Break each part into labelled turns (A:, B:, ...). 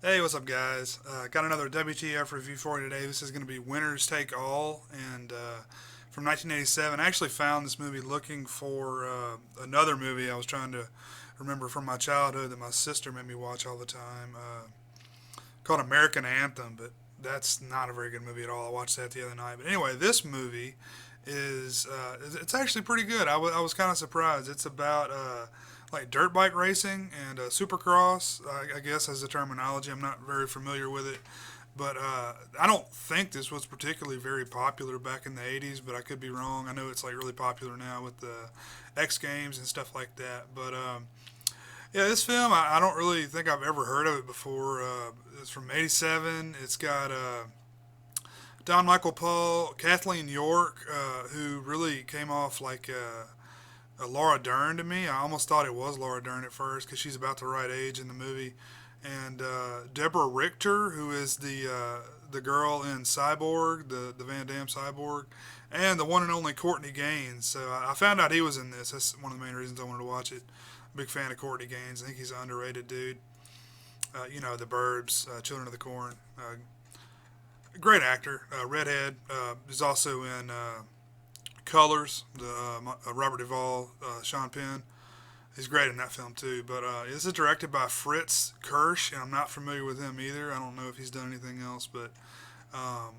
A: Hey, what's up, guys? Got another WTF review for you today. This is going to be Winners Take All, and from 1987. I actually found this movie looking for another movie I was trying to remember from my childhood that my sister made me watch all the time, called American Anthem, but that's not a very good movie at all. I watched that the other night. But anyway, this movie is it's actually pretty good. I was kind of surprised. It's about like dirt bike racing and supercross, I guess as the terminology. I'm not very familiar with it, but I don't think this was particularly very popular back in the 80s, but I could be wrong. I know it's like really popular now with the X Games and stuff like that. But yeah, this film, I don't really think I've ever heard of it before. It's from '87. It's got Don Michael Paul, Kathleen York, who really came off like a Laura Dern to me. I almost thought it was Laura Dern at first because she's about the right age in the movie. And Deborah Richter, who is the girl in Cyborg, the Van Damme Cyborg, and the one and only Courtney Gains. So I found out he was in this. That's one of the main reasons I wanted to watch it. Big fan of Courtney Gains. I think he's an underrated dude. The Burbs, Children of the Corn. Great actor. Redhead. Is also in Colors, the Robert Duvall, Sean Penn. He's great in that film too. But this is directed by Fritz Kirsch, and I'm not familiar with him either. I don't know if he's done anything else, but um,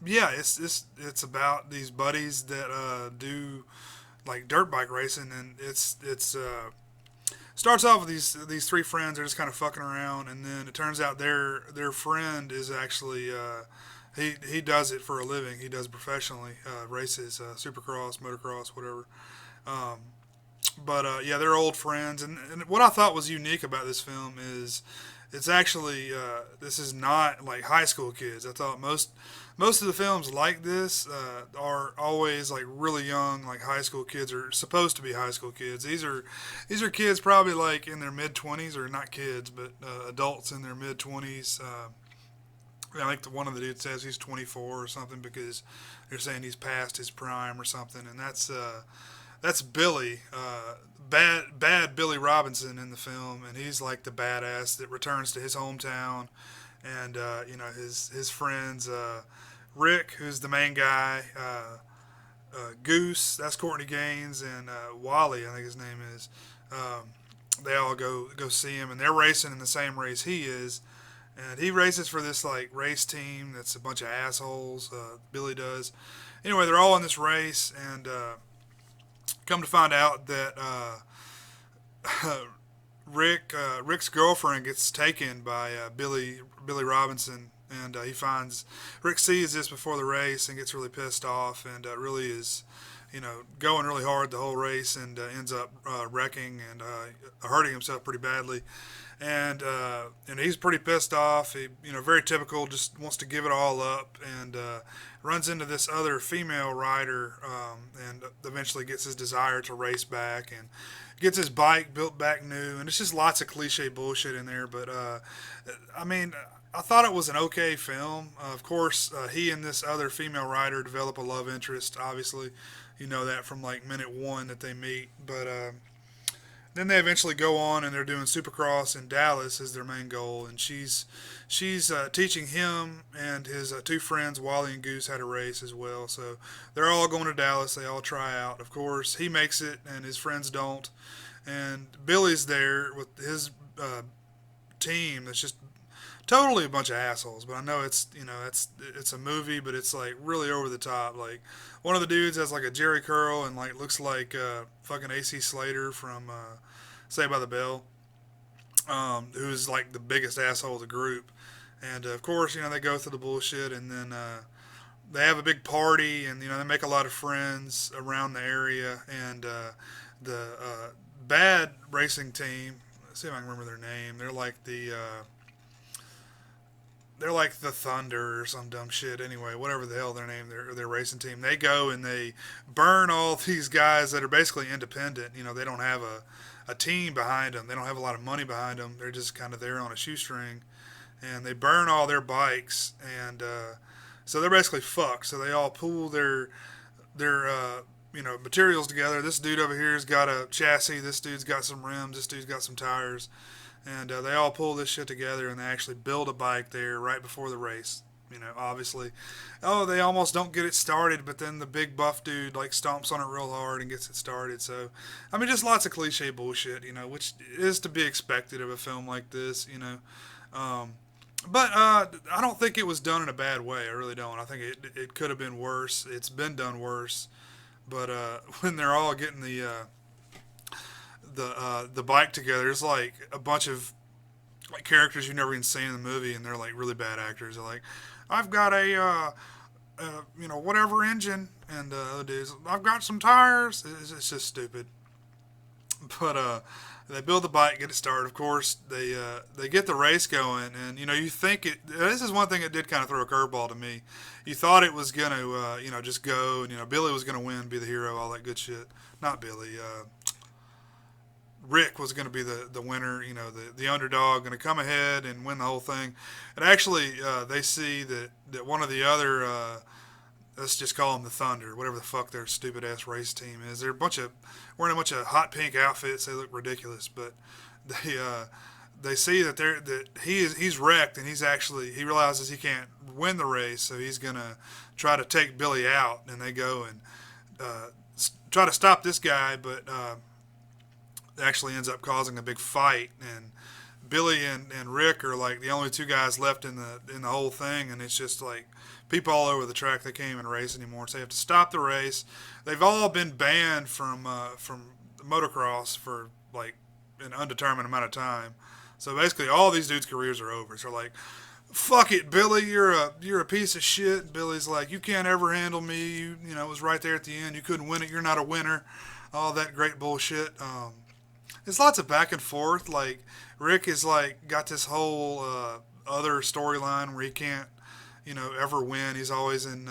A: yeah, it's about these buddies that do like dirt bike racing, and it's starts off with these three friends. They're just kind of fucking around, and then it turns out their friend is actually he does it for a living. He does professionally races, supercross, motocross, whatever. Um, but yeah, they're old friends, and what I thought was unique about this film is it's actually this is not like high school kids. I thought most of the films like this are always like really young, like high school kids are supposed to be high school kids. These are kids probably like in their mid 20s, or not kids, but adults in their mid 20s. I think one of the dudes says he's 24 or something because they're saying he's past his prime or something, and that's Billy, bad Billy Robinson in the film, and he's like the badass that returns to his hometown, and his friends, Rick, who's the main guy, Goose, that's Courtney Gains, and Wally, I think his name is. They all go see him, and they're racing in the same race he is, and he races for this like race team that's a bunch of assholes. Billy does. Anyway, they're all in this race, and come to find out that Rick's girlfriend gets taken by Billy Robinson, and he finds Rick sees this before the race and gets really pissed off, and really is going really hard the whole race, and ends up wrecking and hurting himself pretty badly. And he's pretty pissed off. He, very typical, just wants to give it all up, and runs into this other female rider, and eventually gets his desire to race back, and gets his bike built back new. And it's just lots of cliche bullshit in there. But I mean, I thought it was an okay film. Of course, he and this other female rider develop a love interest. Obviously, you know that from like minute one that they meet. But then they eventually go on, and they're doing Supercross in Dallas as their main goal, and she's teaching him and his two friends Wally and Goose how to race as well. So they're all going to Dallas. They all try out. Of course, he makes it, and his friends don't. And Billy's there with his team that's just totally a bunch of assholes. But I know it's a movie, but it's like really over the top. Like one of the dudes has like a Jerry curl and like looks like fucking AC Slater from Saved by the Bell, who's like the biggest asshole of the group. And of course, they go through the bullshit, and then they have a big party, and they make a lot of friends around the area. And the bad racing team, let's see if I can remember their name. They're like the Thunder or some dumb shit. Anyway, whatever the hell their name, their racing team. They go and they burn all these guys that are basically independent. They don't have a team behind them. They don't have a lot of money behind them. They're just kind of there on a shoestring, and they burn all their bikes, and so they're basically fucked. So they all pool their materials together. This dude over here's got a chassis. This dude's got some rims. This dude's got some tires. and they all pull this shit together, and they actually build a bike there right before the race. Obviously, oh, they almost don't get it started, but then the big buff dude like stomps on it real hard and gets it started. So, I mean, just lots of cliche bullshit, which is to be expected of a film like this. Um, but I don't think it was done in a bad way. I really don't. I think it could have been worse. It's been done worse. But when they're all getting the bike together, it's like a bunch of like characters you've never even seen in the movie, and they're like really bad actors. They're like, I've got a whatever engine, and the other dudes, I've got some tires. It's just stupid. But they build the bike, get it started. Of course, they get the race going, and you think it. This is one thing that did kind of throw a curveball to me. You thought it was gonna just go, and Billy was gonna win, be the hero, all that good shit. Not Billy. Rick was going to be the winner, the underdog, going to come ahead and win the whole thing. And actually, they see that one of the other, let's just call them the Thunder, whatever the fuck their stupid ass race team is. They're wearing a bunch of hot pink outfits. They look ridiculous, but they see that he's wrecked, and he realizes he can't win the race, so he's going to try to take Billy out. And they go and try to stop this guy, but actually ends up causing a big fight, and Billy and Rick are like the only two guys left in the whole thing, and it's just like people all over the track. They can't even race anymore, so they have to stop the race. They've all been banned from motocross for like an undetermined amount of time. So basically, all these dudes' careers are over. So like, fuck it, Billy, you're a piece of shit. And Billy's like, you can't ever handle me. It was right there at the end. You couldn't win it. You're not a winner. All that great bullshit. It's lots of back and forth. Like Rick is like got this whole other storyline where he can't, ever win. He's always in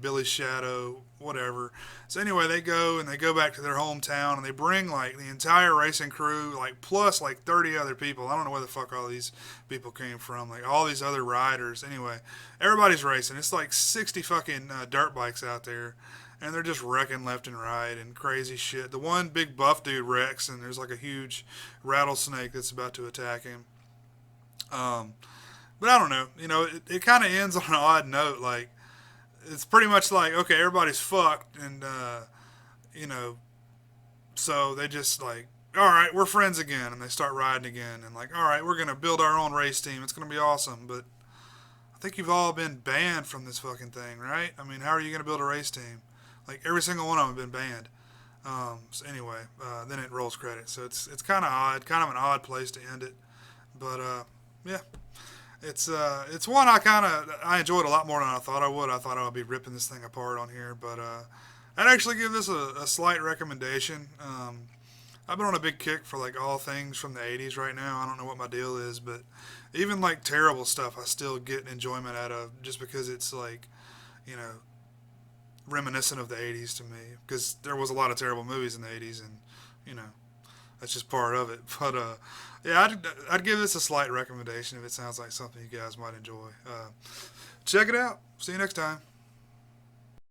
A: Billy's shadow, whatever. So anyway, they go back to their hometown, and they bring like the entire racing crew, like plus like 30 other people. I don't know where the fuck all these people came from. Like all these other riders. Anyway, everybody's racing. It's like 60 fucking dirt bikes out there. And they're just wrecking left and right and crazy shit. The one big buff dude wrecks, and there's like a huge rattlesnake that's about to attack him. But I don't know. It kind of ends on an odd note. Like, it's pretty much like, okay, everybody's fucked, and, so they just like, all right, we're friends again, and they start riding again, and like, all right, we're going to build our own race team. It's going to be awesome, but I think you've all been banned from this fucking thing, right? I mean, how are you going to build a race team? Like, every single one of them have been banned. So anyway, then it rolls credits. So it's kind of odd, kind of an odd place to end it. But, yeah. It's one I enjoyed a lot more than I thought I would. I thought I would be ripping this thing apart on here. But I'd actually give this a slight recommendation. I've been on a big kick for, like, all things from the 80s right now. I don't know what my deal is. But even, like, terrible stuff I still get enjoyment out of just because it's, like, reminiscent of the 80s to me, because there was a lot of terrible movies in the 80s, and that's just part of it. But yeah, I'd give this a slight recommendation if it sounds like something you guys might enjoy. Check it out. See you next time.